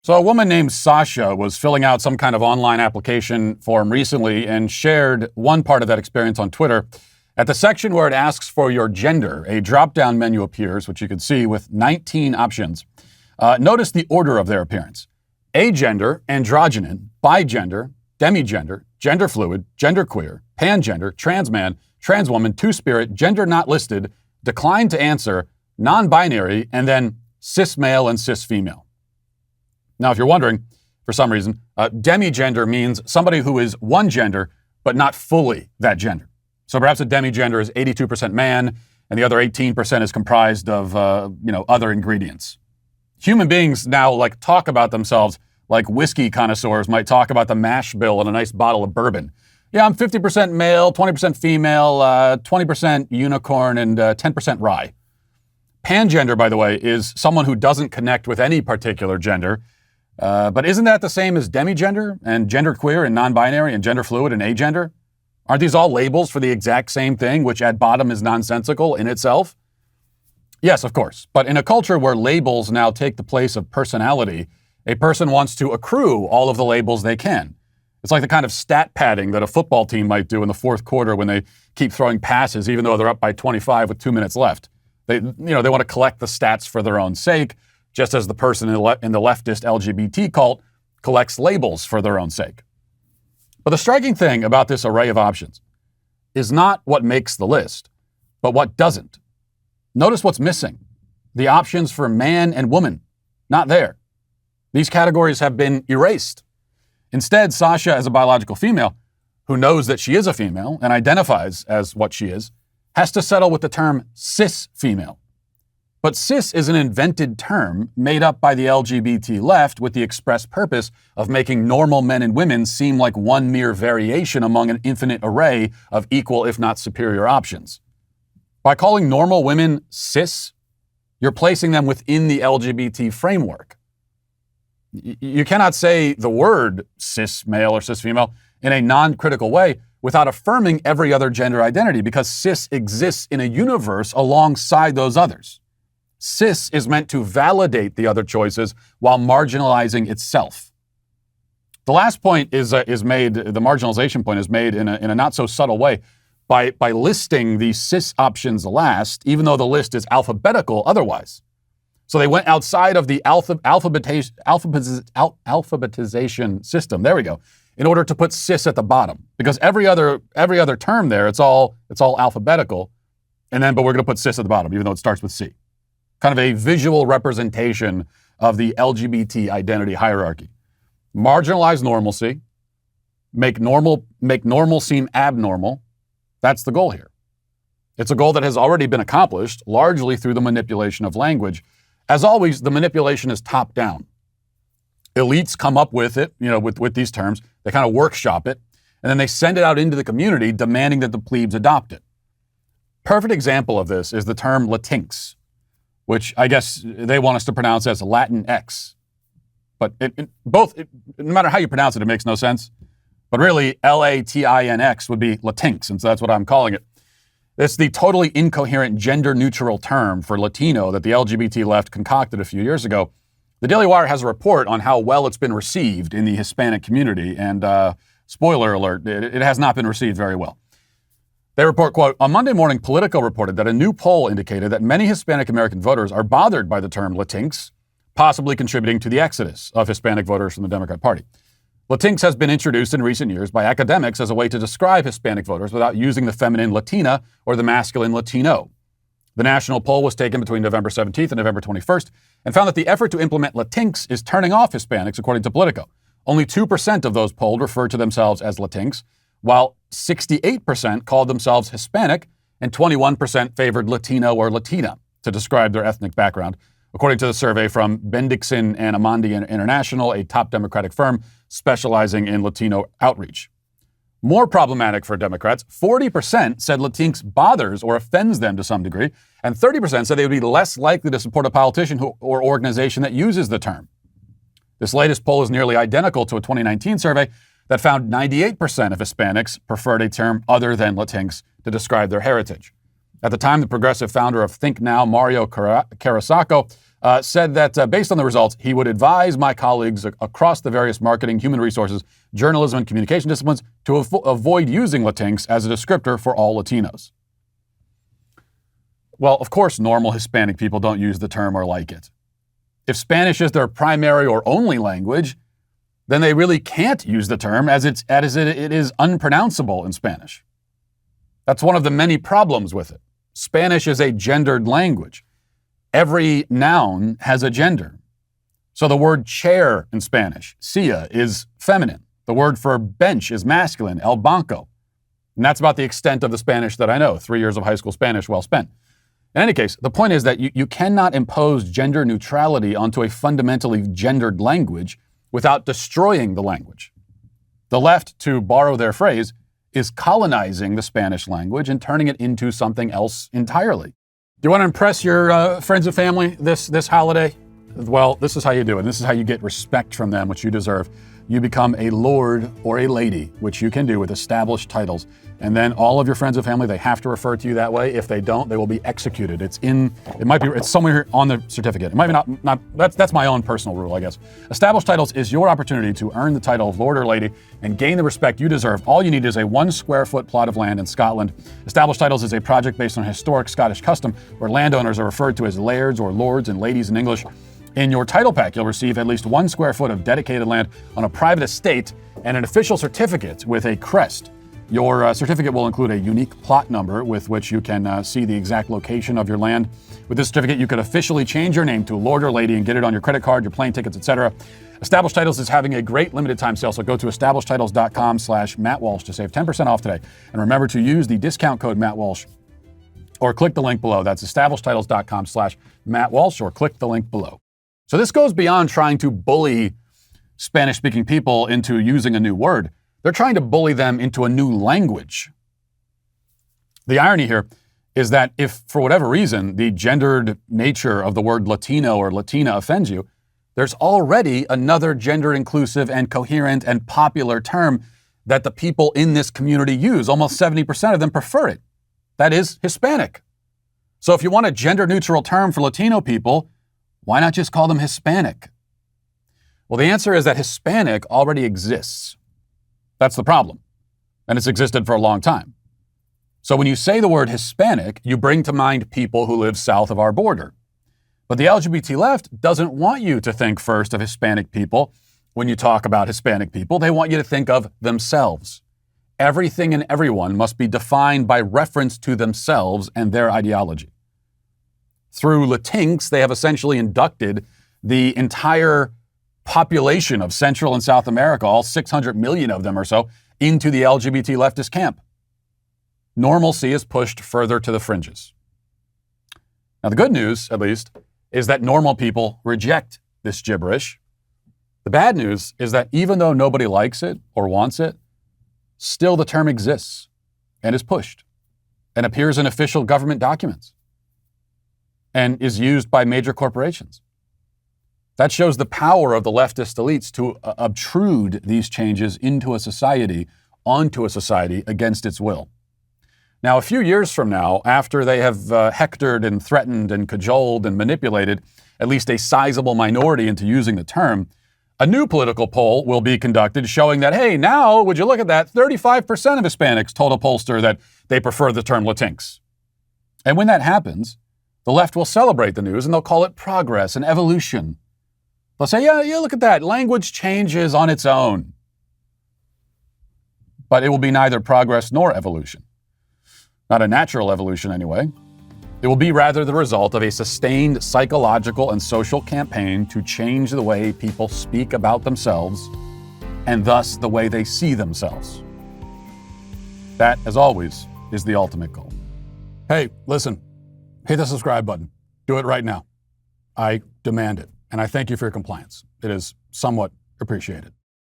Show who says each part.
Speaker 1: So a woman named Sasha was filling out some kind of online application form recently and shared one part of that experience on Twitter. At the section where it asks for your gender, a drop-down menu appears, which you can see with 19 options. Notice the order of their appearance. Agender, androgynon, bigender, demigender, gender fluid, genderqueer, pangender, transman, transwoman, two-spirit, gender not listed, declined to answer, non-binary, and then cis male and cis female. Now, if you're wondering, for some reason, demigender means somebody who is one gender, but not fully that gender. So perhaps a demigender is 82% man, and the other 18% is comprised of, other ingredients. Human beings now talk about themselves like whiskey connoisseurs might talk about the mash bill in a nice bottle of bourbon. Yeah, I'm 50% male, 20% female, 20% unicorn, and 10% rye. Pangender, by the way, is someone who doesn't connect with any particular gender. But isn't that the same as demigender and genderqueer and non-binary and gender fluid and agender? Aren't these all labels for the exact same thing, which at bottom is nonsensical in itself? Yes, of course. But in a culture where labels now take the place of personality, a person wants to accrue all of the labels they can. It's like the kind of stat padding that a football team might do in the fourth quarter when they keep throwing passes, even though they're up by 25 with 2 minutes left. They want to collect the stats for their own sake, just as the person in the leftist LGBT cult collects labels for their own sake. But the striking thing about this array of options is not what makes the list, but what doesn't. Notice what's missing. The options for man and woman, not there. These categories have been erased. Instead, Sasha, as a biological female, who knows that she is a female and identifies as what she is, has to settle with the term cis female. But cis is an invented term made up by the LGBT left with the express purpose of making normal men and women seem like one mere variation among an infinite array of equal, if not superior, options. By calling normal women cis, you're placing them within the LGBT framework. You cannot say the word cis male or cis female in a non-critical way without affirming every other gender identity, because cis exists in a universe alongside those others. Cis is meant to validate the other choices while marginalizing itself. The last point is made, the marginalization point is made in a not so subtle way by listing the cis options last, even though the list is alphabetical otherwise. So they went outside of the alphabetization system. There we go. In order to put cis at the bottom, because every other term there, it's all alphabetical, but we're going to put cis at the bottom, even though it starts with C. Kind of a visual representation of the LGBT identity hierarchy. Marginalize normalcy, make normal seem abnormal. That's the goal here. It's a goal that has already been accomplished, largely through the manipulation of language. As always, the manipulation is top down. Elites come up with it, with these terms. They kind of workshop it, and then they send it out into the community, demanding that the plebes adopt it. Perfect example of this is the term Latinx, which I guess they want us to pronounce as Latin X. But no matter how you pronounce it, it makes no sense. But really, Latinx would be Latinx, and so that's what I'm calling it. It's the totally incoherent gender-neutral term for Latino that the LGBT left concocted a few years ago. The Daily Wire has a report on how well it's been received in the Hispanic community, and spoiler alert, it has not been received very well. They report, quote, on Monday morning, Politico reported that a new poll indicated that many Hispanic American voters are bothered by the term Latinx, possibly contributing to the exodus of Hispanic voters from the Democrat Party. Latinx has been introduced in recent years by academics as a way to describe Hispanic voters without using the feminine Latina or the masculine Latino. The national poll was taken between November 17th and November 21st and found that the effort to implement Latinx is turning off Hispanics, according to Politico. Only 2% of those polled referred to themselves as Latinx, while 68% called themselves Hispanic and 21% favored Latino or Latina to describe their ethnic background, according to the survey from Bendixson and Amandi International, a top Democratic firm specializing in Latino outreach. More problematic for Democrats, 40% said Latinx bothers or offends them to some degree, and 30% said they would be less likely to support a politician or organization that uses the term. This latest poll is nearly identical to a 2019 survey that found 98% of Hispanics preferred a term other than Latinx to describe their heritage. At the time, the progressive founder of Think Now, Mario Carrasco, said that based on the results, he would advise my colleagues across the various marketing, human resources, journalism, and communication disciplines to avoid using Latinx as a descriptor for all Latinos. Well, of course, normal Hispanic people don't use the term or like it. If Spanish is their primary or only language, then they really can't use the term as it is unpronounceable in Spanish. That's one of the many problems with it. Spanish is a gendered language. Every noun has a gender. So the word chair in Spanish, silla, is feminine. The word for bench is masculine, el banco. And that's about the extent of the Spanish that I know, 3 years of high school Spanish well spent. In any case, the point is that you cannot impose gender neutrality onto a fundamentally gendered language without destroying the language. The left, to borrow their phrase, is colonizing the Spanish language and turning it into something else entirely. Do you want to impress your friends and family this holiday? Well, this is how you do it. This is how you get respect from them, which you deserve. You become a lord or a lady, which you can do with established titles. And then all of your friends and family, they have to refer to you that way. If they don't, they will be executed. It's somewhere on the certificate. It might be not that's my own personal rule, I guess. Established titles is your opportunity to earn the title of lord or lady and gain the respect you deserve. All you need is a 1 square foot plot of land in Scotland. Established titles is a project based on historic Scottish custom where landowners are referred to as lairds or lords and ladies in English. In your title pack, you'll receive at least 1 square foot of dedicated land on a private estate and an official certificate with a crest. Your certificate will include a unique plot number with which you can see the exact location of your land. With this certificate, you could officially change your name to Lord or Lady and get it on your credit card, your plane tickets, etc. Established Titles is having a great limited time sale, so go to establishedtitles.com/Matt Walsh to save 10% off today. And remember to use the discount code Matt Walsh or click the link below. That's establishedtitles.com/Matt Walsh or click the link below. So this goes beyond trying to bully Spanish-speaking people into using a new word. They're trying to bully them into a new language. The irony here is that if, for whatever reason, the gendered nature of the word Latino or Latina offends you, there's already another gender-inclusive and coherent and popular term that the people in this community use. Almost 70% of them prefer it. That is Hispanic. So if you want a gender-neutral term for Latino people, why not just call them Hispanic? Well, the answer is that Hispanic already exists. That's the problem. And it's existed for a long time. So when you say the word Hispanic, you bring to mind people who live south of our border. But the LGBT left doesn't want you to think first of Hispanic people when you talk about Hispanic people. They want you to think of themselves. Everything and everyone must be defined by reference to themselves and their ideology. Through Latinx, they have essentially inducted the entire population of Central and South America, all 600 million of them or so, into the LGBT leftist camp. Normalcy is pushed further to the fringes. Now, the good news, at least, is that normal people reject this gibberish. The bad news is that even though nobody likes it or wants it, still the term exists and is pushed and appears in official government documents and is used by major corporations. That shows the power of the leftist elites to obtrude these changes into a society, onto a society against its will. Now, a few years from now, after they have hectored and threatened and cajoled and manipulated at least a sizable minority into using the term, a new political poll will be conducted showing that, hey, now, would you look at that, 35% of Hispanics told a pollster that they prefer the term Latinx. And when that happens, the left will celebrate the news and they'll call it progress and evolution. They'll say, yeah, look at that. Language changes on its own. But it will be neither progress nor evolution. Not a natural evolution, anyway. It will be rather the result of a sustained psychological and social campaign to change the way people speak about themselves and thus the way they see themselves. That, as always, is the ultimate goal. Hey, listen, hit the subscribe button. Do it right now. I demand it. And I thank you for your compliance. It is somewhat appreciated.